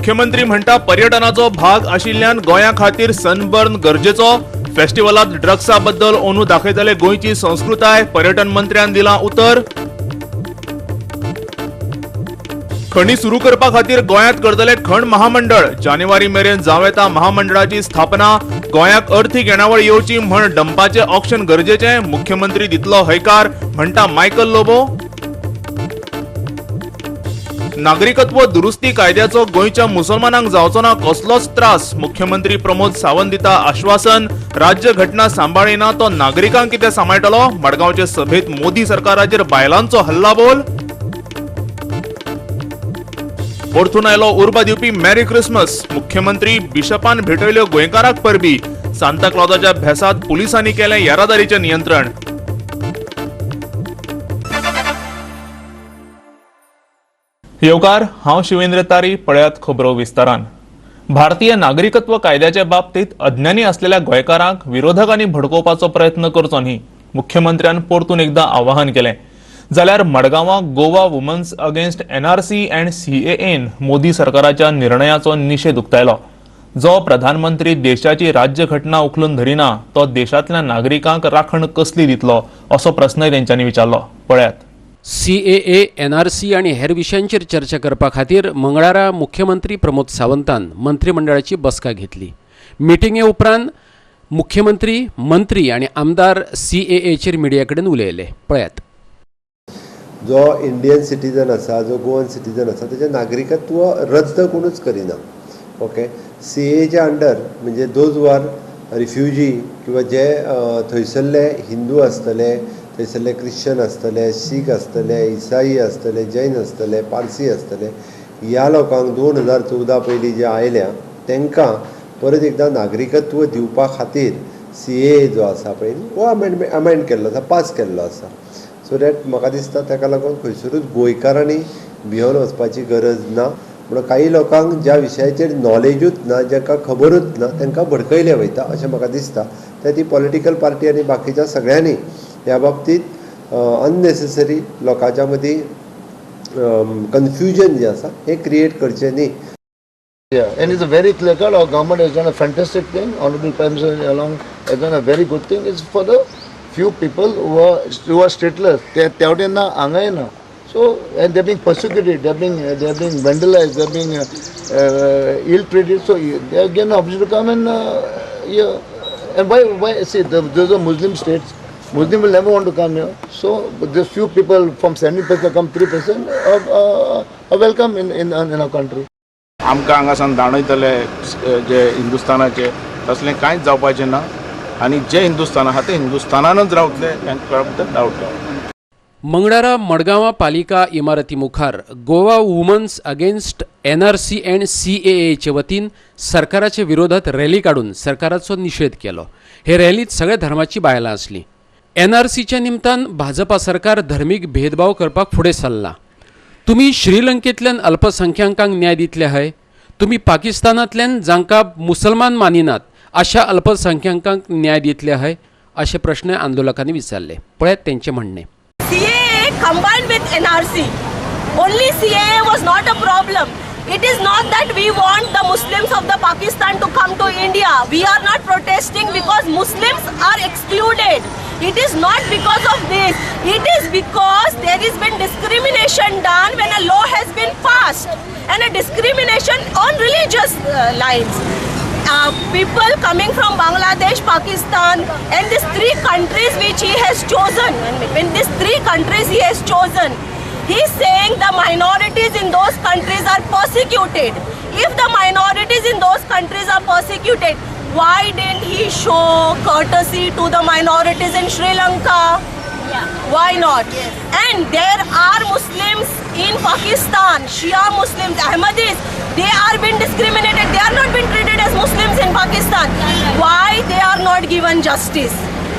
मुख्यमंत्री म्हणता पर्यटनाचो भाग आशिल्ल्यान गोंया खातीर सनबर्न गरजेचो। फेस्टिवलात ड्रग्सा बद्दल ओनू दाखयतले गोंयची संस्कृताय, पर्यटन मंत्र्यान दिला उतर। खणी सुरू करपा खातीर गोंयांत करतले खण महामंडळ, जानेवारी मेरेन जावं येता महामंडळाची स्थापना। गोंयाक अर्थीक येणावळ येवची म्हण डंपाचे ऑक्शन गरजेचे, मुख्यमंत्री दितलो हयकार म्हणटा मायकल लोबो। नागरिकत्व दुरुस्ती कायद्याचो गोंयच्या मुसलमानांक जावचो ना कसलोच त्रास, मुख्यमंत्री प्रमोद सावंत दिता आश्वासन। राज्य घटना सांबाळिना तो नागरिकांक कितें सांबाळटलो, मडगांवचे सभेत मोदी सरकाराचेर बायलांचो हल्लाबोल। परतून आयलो उर्बा दिवपी मॅरी क्रिसमस, मुख्यमंत्री बिशपान भेटयल्यो गोंयकारांक परबी। सांता क्लॉजाच्या भेसात पुलिसांनी केलें येरादारीचें नियंत्रण। येवकार, हांव शिवेंद्र तारी। पळयात खबरो विस्तारान। भारतीय नागरिकत्व कायद्याच्या बाबतीत अज्ञानी असलेल्या गोंयकारांक विरोधकांनी भडकोवपाचो प्रयत्न करचो न्ही, मुख्यमंत्र्यान परतून एकदा आवाहन केलें। जाल्यार मडगांवां Goa women's against NRC and सीएएन मोदी सरकाराच्या निर्णयाचो निशेध उक्तायलो। जो प्रधानमंत्री देशाची राज्य घटना उखलून धरिना तो देशांतल्या नागरिकांक राखण कसली दितलो, असो प्रस्नय तेंच्यांनी विचारलो। पळयात। सीएए, एनआरसी आणि हेर विशयांचेर चर्चा करपा खातीर मंगळारा मुख्यमंत्री प्रमोद सावंतान मंत्रिमंडळाची बसका घेतली। मिटिंगे उपरांत मुख्यमंत्री, मंत्री आणि आमदार सीएएचेर मिडिया कडेन उलयले। पळयात। जो इंडियन सिटीजन आसा, जो गोवन सिटीजन आसा, तेजें नागरिकत्व रद्द कोणूच करिना। ओके, सीएच्या अंडर म्हणजे दोज वर रिफ्युजी किंवा जे थंयसरले हिंदू आसतले, थंयसरले क्रिश्चन आसतले, सीख आसतले, इसाई आसतले, जैन आसतले, पारसी आसतले, ह्या लोकांक 2014 पयलीं जे आयल्या तांकां परत एकदां नागरिकत्व दिवपा खातीर सीए जो आसा पळय हो अमेंड केल्लो आसा, पास केल्लो आसा। सो दॅट म्हाका दिसता ताका लागून खंयसरूच गोंयकारांनी भिवन वचपाची गरज ना। म्हणून काही लोकांक ज्या विशयाचेर नॉलेजूच ना, जाका खबरूच ना, तांकां भडकयले वयता अशें म्हाका दिसता। तर ती पॉलिटिकल पार्टी आनी बाकीच्या सगळ्यांनी ह्या बाबतीत अननेसेसरी लोकांच्या मदीं कन्फ्युजन जे आसा हे क्रिएट करचें न्ही। Yeah, and it's a very clear cut. Our government has done a fantastic thing. Honorable Prime Minister along has done a very good thing. It's for the few people who are stateless. They are na angai na. So and they're being persecuted. They're being vandalized. They're being ill-treated. So they are given an opportunity to come and yeah. And why? See, those are Muslim states. Muslim will never want to come here. So there's few people from 70% come 3% are welcome in our country. आमकां हांगासान दाणयतले जे हिंदुस्थानाचे तसलें कांयच जावपाचें ना आनी जे हिंदुस्थान आहा ते हिंदुस्थानानूच रावतले, तांकां बद्दल डावट ना। मंगळारा मडगांवां पालिका इमारती मुखार Goa women's against NRC and सीएएचे वतीन सरकाराच्या विरोधात रॅली काढून सरकाराचो निषेध केलो। हे रॅलीत सगळ्या धर्माची बायलां आसलीं। एनआरसीच्या निमतान भाजपा सरकार धर्मीक भेदभाव करपाक फुडें सरला। तुम्ही श्रीलंकेतल्यान अल्पसंख्याकांक न्याय दितले हय, तुम्ही पाकिस्तानांतल्यान जांकां मुसलमान मानिनात अशा अल्पसंख्याकांक न्याय दितले हय, असे प्रश्न आंदोलकांनी विचारले। पळयात त्यांचे म्हणणे। CAA combined with NRC. Only CAA was not a problem. It is not that we want the Muslims of the Pakistan to come to India. We are not protesting because Muslims are excluded. It is not because of this. It is because there has been discrimination done when a law has been passed, and a discrimination on religious lines. People coming from Bangladesh, Pakistan, and these three countries which he has chosen. In these three countries he has chosen, he is saying the minorities in those countries are persecuted. If the minorities in those countries are persecuted, why didn't he show courtesy to the minorities in Sri Lanka? Yeah. Why not? Yes. And there are Muslims in Pakistan, Shia Muslims, Ahmadis, they are being discriminated. They are not being treated as Muslims in Pakistan. Why they are not given justice?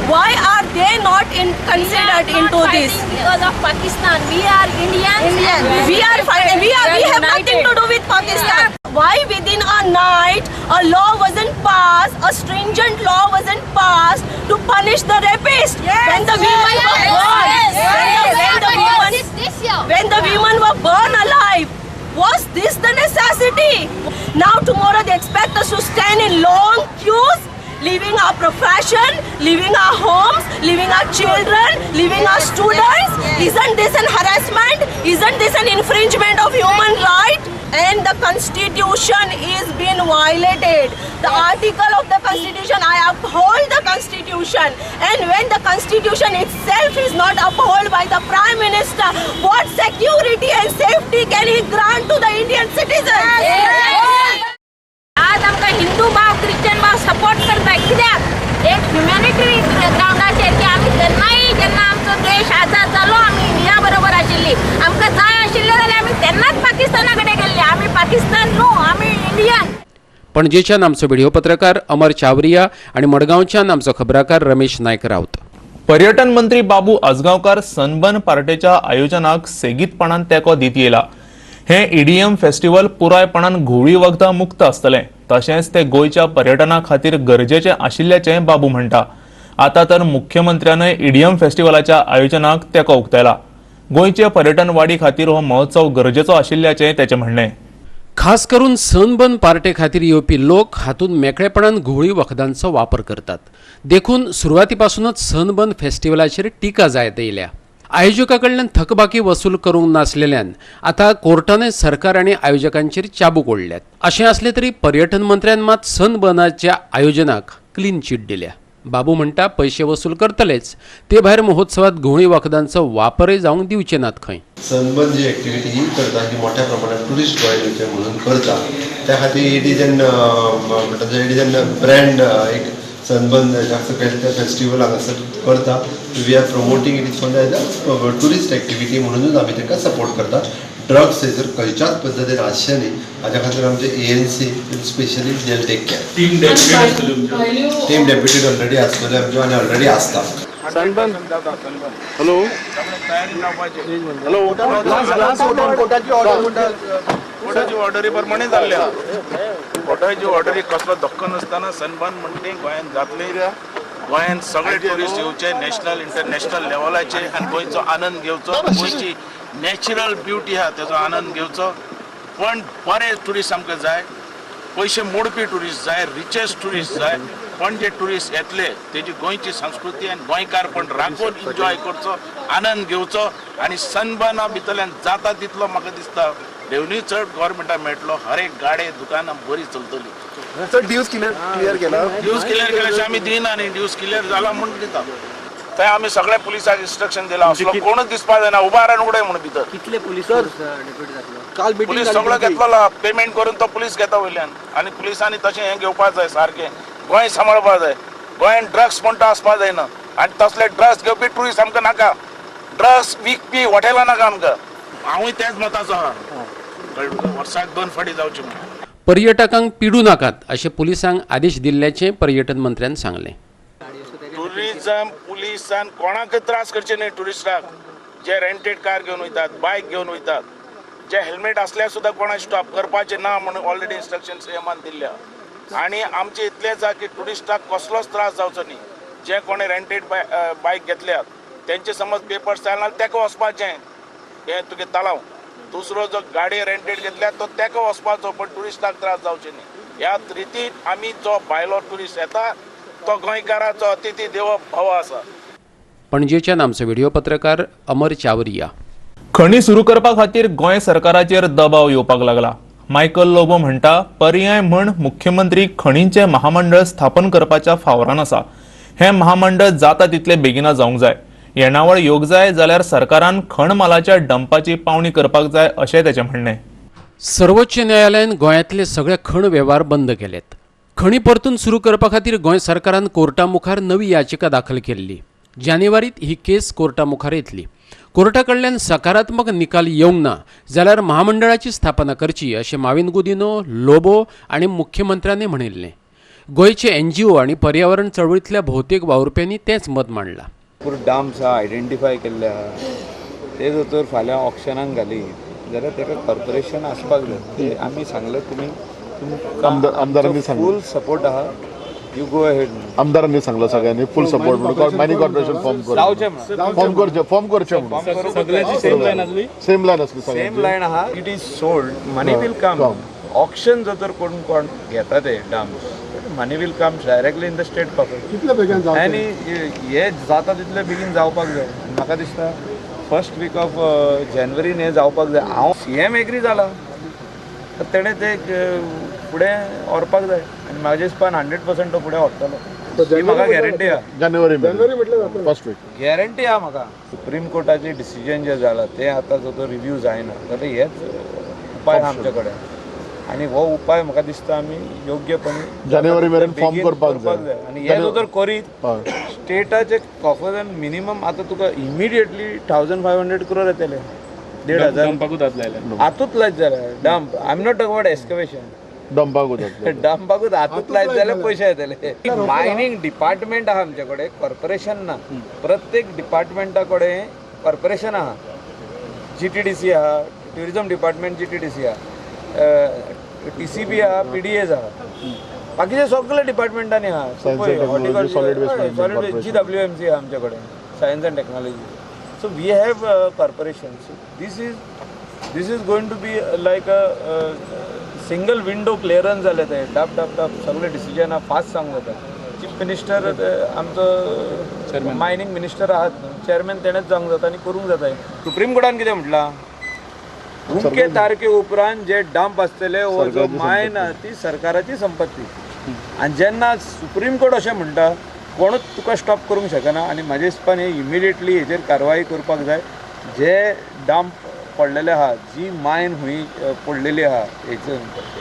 Why are they not considered into this? Because of Pakistan, we are Indians. We have nothing to do with Pakistan. Yeah. Why within a night a law wasn't passed, a stringent law wasn't passed to punish the rapist? Yes. When the women were burned, when the women were burned alive, Was this the necessity? Now tomorrow they expect us to stand in long queues, leaving our profession, leaving our homes, leaving our children, leaving our students. Isn't this an harassment? Isn't this an infringement of human rights? And the constitution is being violated. The article of the constitution, I uphold the constitution. And when the constitution itself is not upheld by the prime minister, what security and safety can he grant to the Indian citizens? आज आमका हिंदू भाव Christian भाव support करताय कित्याक एक ह्युमॅनिटरी ग्राउंडाचेर की आमी केन्नाय जेन्ना आमचो देश आजाद जालो आमी इंडिया बरोबर आशिल्ली आमकां जाय आशिल्लें जाल्यार आमी तेन्नाच पाकिस्ताना कडेन गेल्ले आमी पाकिस्तान न्हू आमी इंडियन. पणजेच्यान आमचो व्हिडिओ पत्रकार अमर चावरिया आणि मडगांवच्यान आमचो खबराकार रमेश नायक रावत. पर्यटन मंत्री बाबू आजगावकार सनबर्न पार्टेच्या आयोजनाक सेगीतपणान तेंको दीत येयला. हे ईडीएम फेस्टिवल पुरायपणान घुवळी वखदां मुक्त आसतलें तशेंच ते गोंयच्या पर्यटना खातीर गरजेचें आशिल्ल्याचें बाबू म्हणटा. आतां तर मुख्यमंत्र्यानय ईडीएम फेस्टिवलाच्या आयोजनाक तेंको उक्तायला. गोंयचे पर्यटन वाडी खातीर हो महोत्सव गरजेचो आशिल्ल्याचें तेचें म्हणणें. खास करून सनबर्न पार्टे खातीर येवपी लोक हातूंत मेकळेपणान घुवळी वखदांचो वापर करतात. देखून सुरवातीपासूनच सनबर्न फेस्टिवलाचेर टिका जायत येयल्या. आयोजका कडल्यान थकबाकी वसूल करूंक नासलेल्यान आता कोर्टाने सरकार आणि आयोजकांचेर चाबूक ओडल्यात. अशें असले तरी पर्यटन मंत्र्यान मात सनबर्नाच्या आयोजनाक क्लीन चीट दिल्या. बाबू म्हणटा पैसे वसूल करतलेच, ते भायर महोत्सवात घुवळी वखदांचो वापरय जावंक दिवचे नात खंय. सनबर्न जी ॲक्टिव्हिटी ही करता ही मोठ्या प्रमाणात टुरिस्ट गोंय येवचे म्हणून करता. त्या खातीर इडिजन ब्रँड एक सनबर्न जास्त फेस्टिवल हांगासर करता. We are promoting it for the tourist activity म्हणूनच आमी ताका सपोर्ट करता. ड्रग्स हेजर खंयच्याच पद्दतीन आसचे न्ही हाच्या खातीर आमचे ANC स्पेशली देल take care. Team deputed already आसतले आमचे आनी ऑलरेडी आसता. हॅलो कोटाची ऑर्डरी प्रमाणे जाल्ल्या कोटाची ऑर्डरी कसलो धक्को नासतना सनबर्न म्हणटे गोंयांत जातले. गोंयांत सगळे ट्युरिस्ट येवचे नॅशनल इंटरनॅशनल लेवलाचे आनी गोंयचो आनंद घेवचो. गोंयची नॅचरल ब्युटी आहा तेजो आनंद घेवचो. पण बरे ट्युरिस्ट आमकां जाय, पयशे मोडपी ट्युरिस्ट जाय, रिचेस्ट ट्युरिस्ट जाय. पण जे ट्युरिस्ट येतले तेजी गोंयची संस्कृती आनी गोंयकारपण राखून एन्जॉय करचो, आनंद घेवचो. आनी सनबर्ना भितरल्यान जाता तितलो म्हाका दिसता रेवन्यू चड गोवोरमेंटाक मेळटलो. हर एक गाडे दुकानां बरी चलतली. ड्यूज क्लियर केला ड्यूज क्लियर केल्याशिवाय आमी दिना न्ही. ड्यूज क्लियर जाला म्हणून दिता. थंय आमी सगळ्या पुलिसाक इन्स्ट्रक्शन दिला असलो कोणूच दिसपा जायना उबा रावन उडय म्हणून भितर. कितले पुलीस काल पुलीस सगळो घेतलो पेमेंट करून तो पुलीस घेता वयल्यान. आनी पुलिसांनी तशें हें घेवपाक जाय सारकें. गोंय सांबाळपा जाय. गोंयांत ड्रग्स म्हणटा आसपा जायना आनी तसले ड्रग्स घेवपी ट्युरिस्ट आमकां नाका. ड्रग्स विकपी हॉटेलां नाका आमकां. हांवूय तेच मताचो आहा. वर्साक 2 फावटी जावचें म्हणून. पर्यटकांक पिडू नाकात अशें पुलिसांक आदेश दिल्ल्याचें पर्यटन मंत्र्यान सांगलें. टुरिझम पुलिसान कोणाकय त्रास करचे न्ही टुरिस्टाक. जे रेंटेड कार घेवन वयतात, बायक घेवन वयतात, जे हेल्मेट असल्यार सुद्दां कोणा स्टॉप करपाचें ना म्हणून ऑलरेडी इन्स्ट्रक्शन सीएमान दिल्ल्या. आनी आमचें इतलेंच आहा की टुरिस्टाक कसलोच त्रास जावचो न्ही. जे कोणें रेंटेड बायक घेतल्यात तेंचे समज पेपर्स जायना तेका वचपाचें हें तुगे तलाव. दुसरो जो गाडी रेंटेड घेतल्यात तो तेका वचपाचो, पण टुरिस्टाक त्रास जावचे न्ही. ह्या रितीन आमी जो भायलो टुरिस्ट येता तो गोंयकाराचो अतिथी देवो भाव आसा. पणजेच्यान आमचो व्हिडिओ पत्रकार अमर चावरिया. खणी सुरू करपा खातीर गोंय सरकाराचेर दबाव येवपाक लागला. मायकल लोबो म्हणटा पर्याय म्हण मुख्यमंत्री खणींचे महामंडळ स्थापन करपाच्या फावरान आसा. हे महामंडळ जाता तितले बेगिना जावंक जाय. येणावळ येवंक जाय जाल्यार सरकारान खण मालाच्या डंपाची पावणी करपाक जाय अशें तेचें म्हणणें. सर्वोच्च न्यायालयान गोंयांतले सगळे खण वेव्हार बंद केलेत. खणी परतून सुरू करपा खातीर गोंय सरकारान कोर्टा मुखार नवी याचिका दाखल केल्ली. जानेवारीत ही केस कोर्टा मुखार येतली. कोर्टा कडल्यान सकारात्मक निकाल येवंक ना जाल्यार महामंडळाची स्थापना करची अशें माविन गुदिनो, लोबो आनी मुख्यमंत्र्यांनी म्हणिल्लें. गोंयचे NGO आनी पर्यावरण चळवळींतल्या भोवतेक वावुरप्यांनी तेंच मत मांडलां. डॅम्स आहा आयडेंटिफाय केल्ले आहा ते जर फाल्यां ऑक्शनाक घाली जाल्यार ताका कॉर्पोरेशन आसपाक जाय. आमी सांगलें तुमी आमदारांनी फूल सपोर्ट आहा यू गो अहेड. आमदारांनी सांगलं सगळ्यांनी फुल सपोर्ट म्हणून मायनिंग कॉर्पोरेशन जावचें म्हणून फॉर्म करचे म्हणून सगळ्याची सेम लाईन असली. सेम लाईन असली सेम सगळ्यांची. लाईन आहा. It is sold. Money will come. Auction जर तर कोण घेता ते dumps, money will come directly in the state pocket. कितले बेगीन जावं आनी हे जाता तितले बेगीन जावपाक जाय. म्हाका दिसता फर्स्ट वीक ऑफ जानेवारीन हे जावपाक जाय. हांव CM एग्री जाला तर तेणें ते फुडें व्हरपाक जाय आनी म्हाज्या हिसपान 100% तो फुडें व्हरतलो. ही म्हाका गॅरंटी आहा. जानेवारी म्हटलं फर्स्ट वीक. गॅरंटी आहा म्हाका. सुप्रीम कोर्टाचें डिसिजन जें जालां तें आतां जो रिव्यू जायना जाल्यार हेच उपाय आहा आमचे कडेन. आनी हो उपाय म्हाका दिसता आमी योग्यपणे जानेवारी मेरेन फॉर्म करपाक जाय. आनी हे जर करीत स्टेटाचे कॉफर्सान मिनिमम आतां तुका इमिडिएटली 1500 crore येतले. 1,500 हातूंत लायत जाल्यार dump. I am not talk about excavation. डंपाकूच हातूंत लायत जाल्यार पयशे येतले. मायनिंग डिपार्टमेंट आहा आमचे कडेन, कॉर्पोरेशन ना. प्रत्येक डिपार्टमेंटा कडेन कॉर्पोरेशन आहा. GTDC आहा, ट्युरिझम डिपार्टमेंट GTDC आहा, TCB आहा, PDAs आहा. बाकीचे सगळे डिपार्टमेंटांनी आहा. GWMC आहा आमचे कडेन, science and technology. So we have corporations. This is going to be like a single window clearance जाले ते डब सगळे डिसिजन फास्ट सांग जाता. चीफ मिनिस्टर आमचो मायनिंग मिनिस्टर आहात, चेअरमॅन तेणेच जावंक जाता आनी करूंक जाता. सुप्रीम कोर्टान कितें म्हटलां, उमके तारखे उपरांत जे डंप आसतले वो जो मायन ती सरकाराची संपत्ती. आनी जेन्ना सुप्रीम कोर्ट अशें म्हणटा कोणूच तुका स्टॉप करूंक शकना. आनी म्हाज्या हिसपान हे इमिडिएटली हेजेर कारवाई करपाक जाय. जे डंप पडलेले आहा, जी मायन हुंय पडलेली आहा हेचे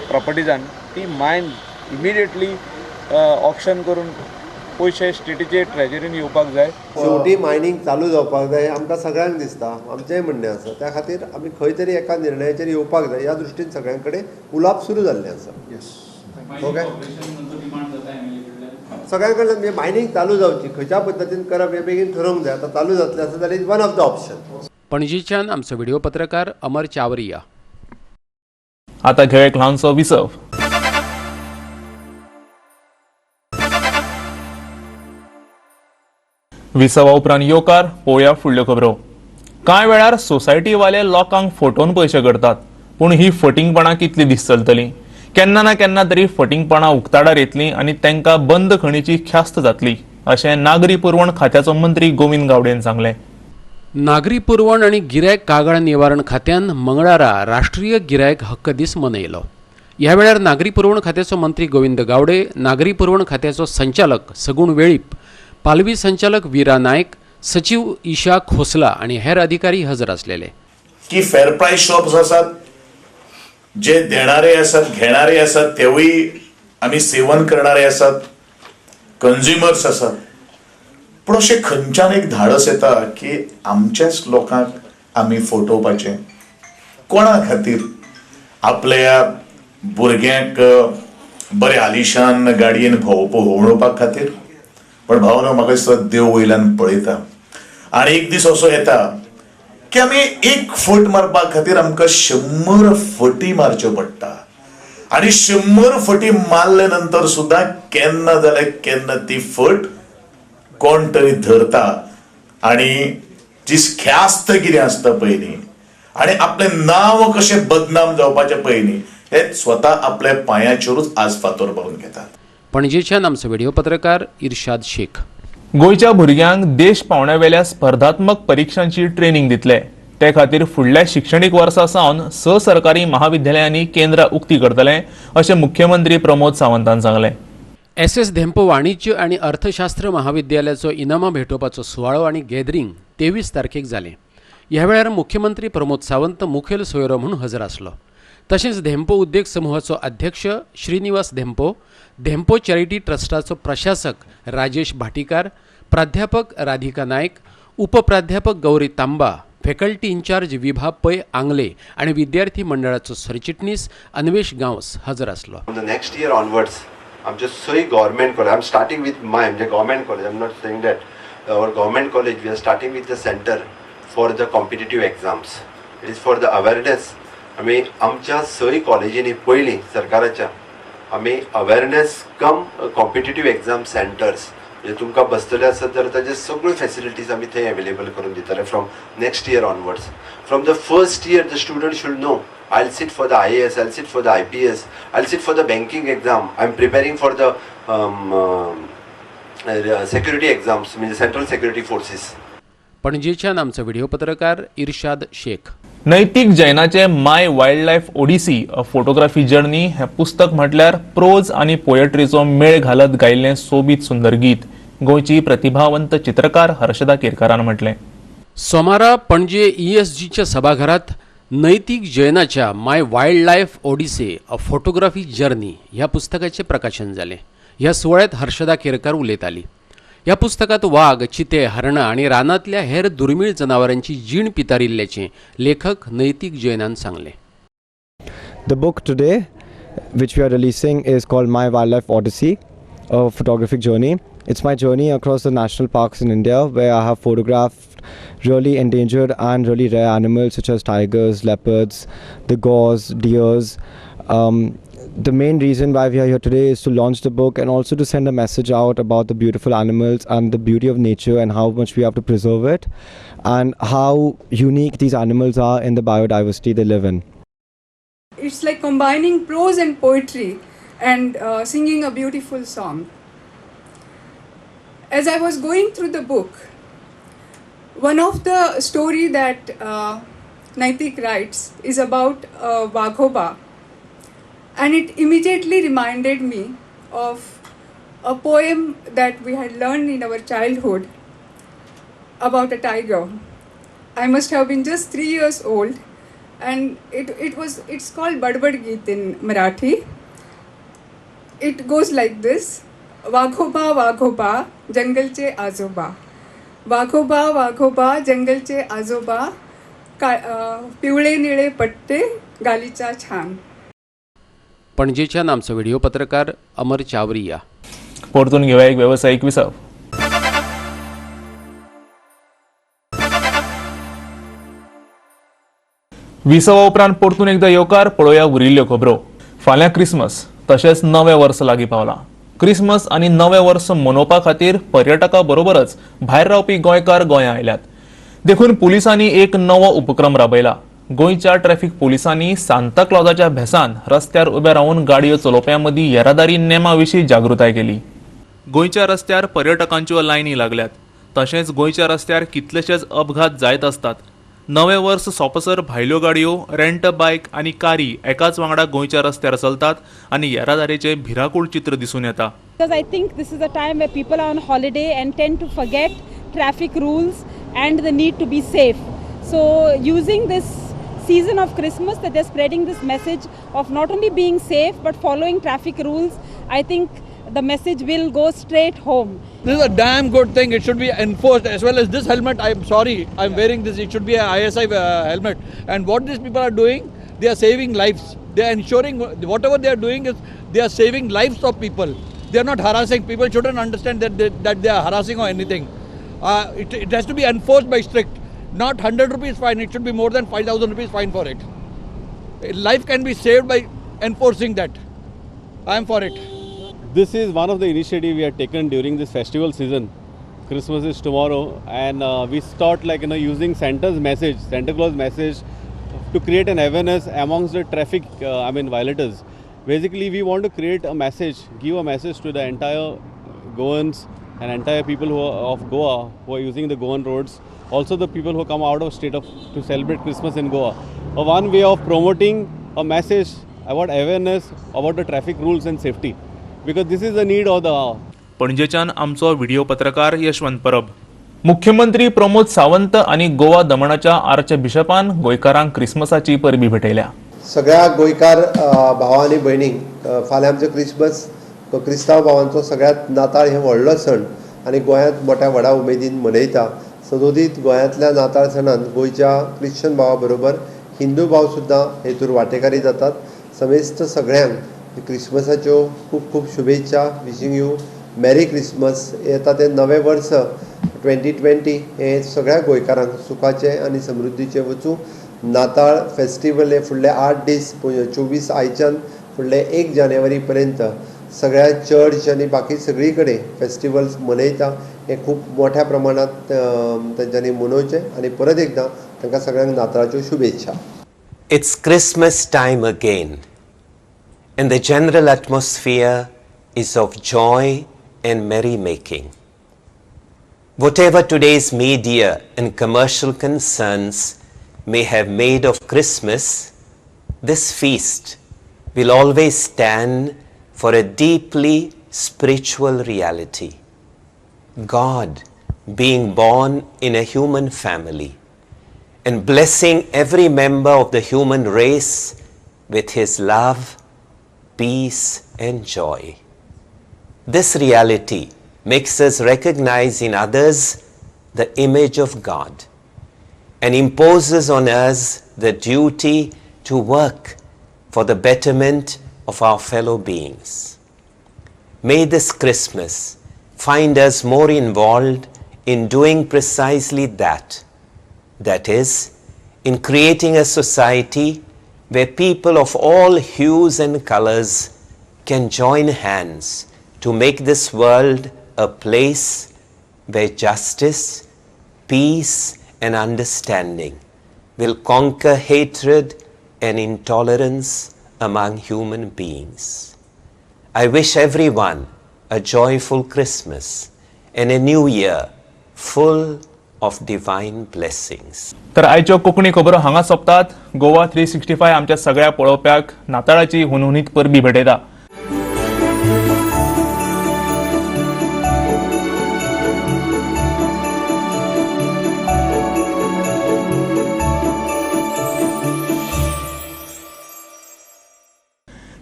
प्रॉपर्टीजान, ती मायन इमिडिएटली ऑक्शन करून पयशे स्टेटीचे ट्रेजरीन येवपाक जाय. शेवटी मायनिंग चालू जावपाक जाय आमकां सगळ्यांक दिसता. आमचेंय म्हणणें आसा. त्या खातीर आमी खंय तरी एका निर्णयाचेर येवपाक जाय. ह्या दृश्टीन सगळ्यां कडेन उलोवप सुरू जाल्लें आसा. ओके, सगळ्यां कडल्यान म्हणजे मायनिंग चालू जावची, खंयच्या पद्दतीन करप हें बेगीन ठरोवंक जाय. आतां चालू जातलें आसा जाल्यार is one of the option. पणजीच्यान आमचो व्हिडिओ पत्रकार अमर चावरिया. आता घेऊ एक ल्हानसो विसव. विसवा उपरांत येवकार पळोवया फुडल्यो खबरो. कांय वेळार सोसायटी वाले लोकांक फटोवन पयशे करतात, पूण ही फटिंगपणां कितली दीस चलतली? केन्ना ना केन्ना तरी फटिंगपणां उक्ताडार येतलीं आनी तांकां बंद खणीची ख्यास्त जातली, अशें नागरी पुरवण खात्याचो मंत्री गोविंद गावडेन सांगलें. नागरी पुरवण आणि गिरायक कागाळ निवारण खात्यान मंगळारा राष्ट्रीय गिरायक हक्क दीस मनयलो. ह्या वेळार नागरी पुरवण खात्याचो मंत्री गोविंद गावडे, नागरी पुरवण खात्याचो संचालक सगुण वेळीप, पालवी संचालक वीरा नायक, सचिव ईशा खोसला आणि हेर अधिकारी हजर असलेले. की फेअर प्राइस शॉप्स आसात, जे देणारे आसात, घेणारे आसात, तेवूय आमी सेवन करणारे आसात, कंज्युमर्स आसात. पूण अशें खंयच्यान एक धाडस येता की आमच्याच लोकांक आमी फटोवपाचें. कोणा खातीर? आपल्या भुरग्यांक बरे आलिशान गाडयेन भोंवडोवपा खातीर. पण भावना म्हाका दिसता देव वयल्यान पळयता आनी एक दीस असो येता की आमी एक फट मारपा खातीर आमकां 100 फटी मारच्यो पडटा. आनी 100 फटी मारले नंतर सुद्दां केन्ना जाल्यार केन्ना ती फट कोण तरी धरता आनी जी ख्यास्त कितें आसता पयलीं आनी आपलें नांव कशें बदनाम जावपाचें पयलीं हे स्वता आपल्या पांयाचेरूच आज फातर भरून घेतात. पणजेच्यान आमचो व्हिडिओ पत्रकार इर्शाद शेख. गोंयच्या भुरग्यांक देश पावंड्यावेल्या स्पर्धात्मक परीक्षांची ट्रेनिंग दितले. ते खातीर फुडल्या शिक्षणीक वर्सा सावन सरकारी महाविद्यालयांनी केंद्रां उक्ती करतले, अशें मुख्यमंत्री प्रमोद सावंतान सांगलें. SS धेंपो वाणिज्य आणि अर्थशास्त्र महाविद्यालयाचो इनामां भेटोवपाचो सुवाळो आणि गॅदरिंग 23 तारखेक जालें. ह्या वेळार मुख्यमंत्री प्रमोद सावंत मुखेल सोयरो म्हणून हजर आसलो. तशेंच धेंपो उद्देग समूहाचो अध्यक्ष श्रीनिवास धेंपो, धेंपो चॅरिटी ट्रस्टाचो प्रशासक राजेश भाटीकार, प्राध्यापक राधिका नायक, उपप्राध्यापक गौरी तांबा, फॅकल्टी इन्चार्ज विभा पै आंगले आणि विद्यार्थी मंडळाचो सरचिटणीस अन्वेश गांवस हजर आसलो. नेक्स्ट इयर ऑनवर्ड्स आमचे सय government college, I am starting with my म्हणजे government college, I am not saying that our government college we are starting with the centre for the competitive exams. It is for the awareness. आमी आमच्या सय कॉलेजींनी पयलीं सरकाराच्या आमी awareness cum competitive exam centres म्हणजे तुमकां बसतले आसत जाल्यार ताजे सगळ्यो फॅसिलिटीज आमी थंय अवेलेबल करून दितले from next year onwards. From the first year the student should no I'll sit for the IAS, I'll sit for the IPS, I'll sit for the banking exam, I'm preparing for the security exams, म्हणजे central security forces. पणजेच्यान आमचो video पत्रकार इर्शाद शेख. नैतीक जैनाचे my wildlife odyssey a photography journey हे पुस्तक म्हटल्यार pros आणि पोएट्रीचो मेळ घालत गायिल्लें सोबीत सुंदर गीत गोंयची प्रतिभावंत चित्रकार हर्षदा केरकारान म्हटलें. सोमारा पणजे ESGच्या सभाघरात नैतीक जैनाच्या my wildlife odyssey a photography journey ह्या पुस्तकाचे प्रकाशन जाले. ह्या सुवाळ्यात हर्षदा केरकार उलयताली. ह्या पुस्तकात वाघ, चिते, हरणां आणि रानातल्या हेर दुर्मिळ जनावरांची जीण पितारिल्ल्याचे लेखक नैतीक जैनान सांगले. The book today, which we are releasing, is called My Wildlife Odyssey, a photographic journey. It's my journey across the national parks in India, where I have photographed really endangered and really rare animals such as tigers, leopards, the gores, deers. The main reason why we are here today is to launch the book and also to send a message out about the beautiful animals and the beauty of nature and how much we have to preserve it and how unique these animals are in the biodiversity they live in. It's like combining prose and poetry and singing a beautiful song. As I was going through the book, one of the story that Naitik writes is about Vaghoba, and it immediately reminded me of a poem that we had learned in our childhood about a tiger. I must have been just 3 years old, and it's called Badbad Geet in Marathi. It goes like this: वाघोबा वाघोबा जंगलचे आजोबा, वाघोबा वाघोबा जंगलचे आजोबा, पिवळे निळे पट्टे गालीचा छान. पणजेच्यान आमचो video पत्रकार अमर चावरिया. परतून घेऊया एक व्यावसायिक विसव. विसवा उपरांत परतून एकदा येवकार पळोवया उरिल्ल्यो खबरो. फाल्यां क्रिसमस तशेंच नवें वर्स लागीं पावलां. क्रिसमस आणि नवे वर्स मनोवपा खातीर पर्यटकां बरोबरच भायर रावपी गोंयकार गोंयां आयल्यात. देखून पुलिसांनी एक नवो उपक्रम राबयला. गोंयच्या ट्रॅफिक पुलिसांनी सांता क्लॉजाच्या भेसान रस्त्यार उबे रावन गाडयो चलोवप्यां मदीं येरादारी नेमां विशीं जागृताय केली. गोंयच्या रस्त्यार पर्यटकांच्यो लायनी लागल्यात. तशेंच गोंयच्या रस्त्यार कितलेशेच अपघात जायत असतात. नवे वर्स सोंपसर भायल्यो गाडयो, रेंट बायक आनी कारी एकाच वांगडा गोंयच्या रस्त्यार चलतात आनी येरादारीचें भिराकूळ चित्र दिसून येता. Because I think this is a time where people are on holiday and tend to forget traffic rules and the need to be safe. So using this season of Christmas, that they're spreading this message of not only being safe but following traffic rules, I think the message will go straight home. This is a damn good thing. It should be enforced as well as this helmet. I'm sorry, I'm wearing this. It should be an ISI helmet. And what these people are doing, they are saving lives. They are ensuring whatever they are doing is they are saving lives of people. They are not harassing. People shouldn't understand that they are harassing or anything. It has to be enforced by strict. Not 100 rupees fine. It should be more than 5,000 rupees fine for it. Life can be saved by enforcing that. I am for it. This is one of the initiatives we have taken during this festival season. Christmas is tomorrow, and we start using Santa's message, Santa Claus message, to create an awareness amongst the traffic violators. Basically, we want to create a message, give a message to the entire Goans and entire people of Goa who are using the Goan roads. Also, the people who come out of state to celebrate Christmas in Goa. One way of promoting a message about awareness about the traffic rules and safety. Because this is the need of the hour. पणजेच्यान आमचो video पत्रकार यशवंत परब. मुख्यमंत्री प्रमोद सावंत आणि Goa दमणाच्या arch बिशपान गोंयकारांक क्रिसमसाची परबी भेटयल्या. सगळ्या गोंयकार भावा आनी भयणींक फाल्यां आमचो क्रिसमस क्रिस्तांव भावांचो सगळ्यात नाताळ हे व्हडलो सण आनी गोंयांत मोठ्या व्हडा उमेदीन मनयता. सदोदीत गोंयांतल्या नाताळ सणांत गोंयच्या क्रिश्चन भावा बरोबर हिंदू भाव सुद्दां हेतूर वांटेकारी जातात. समेस्त सगळ्यांक क्रिसमसाच्यो खूब खूब शुभेच्छा. Wishing you Mary Christmas. येता ते नवे वर्स 2020 हे सगळ्या गोंयकारांक सुखाचे आनी समृद्धीचे वचूं. नाताळ फेस्टिवल हे फुडले 8 दीस 24 आयच्यान फुडले 1 जानेवारी पर्यंत सगळ्या चर्च आणि बाकी सगळी कडेन फेस्टिवल्स मनयता हे खूब मोठ्या प्रमाणात तांच्यांनी मनोवचे आणि परत एकदां तांकां सगळ्यांक नाताळाच्यो शुभेच्छा. It's Christmas time again, and the general atmosphere is of joy and merrymaking. Whatever today's media and commercial concerns may have made of Christmas, this feast will always stand for a deeply spiritual reality. God being born in a human family and blessing every member of the human race with His love, peace, and joy. This reality makes us recognize in others the image of God and imposes on us the duty to work for the betterment of our fellow beings. May this Christmas find us more involved in doing precisely that. That is, in creating a society where people of all hues and colors can join hands to make this world a place where justice, peace, and understanding will conquer hatred and intolerance among human beings. I wish everyone a joyful Christmas and a new year full of divine blessings. तर आयच्यो कोंकणी खबरो हांगा सोंपतात. गोवा 365 आमच्या सगळ्या पळोवप्यांक नाताळाची हुनहुनीत परबी भेटयता.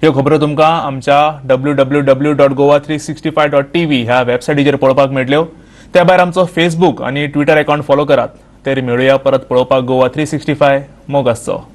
ह्यो खबरो तुमकां आमच्या www.goa365.tv ह्या वेबसायटीचेर पळोवपाक मेळटल्यो. त्या भायर आमचो फेसबूक आनी ट्विटर अकाउंट फॉलो करात. तर मेळुया परत पळोवपाक गोवा 365 मोग आसचो.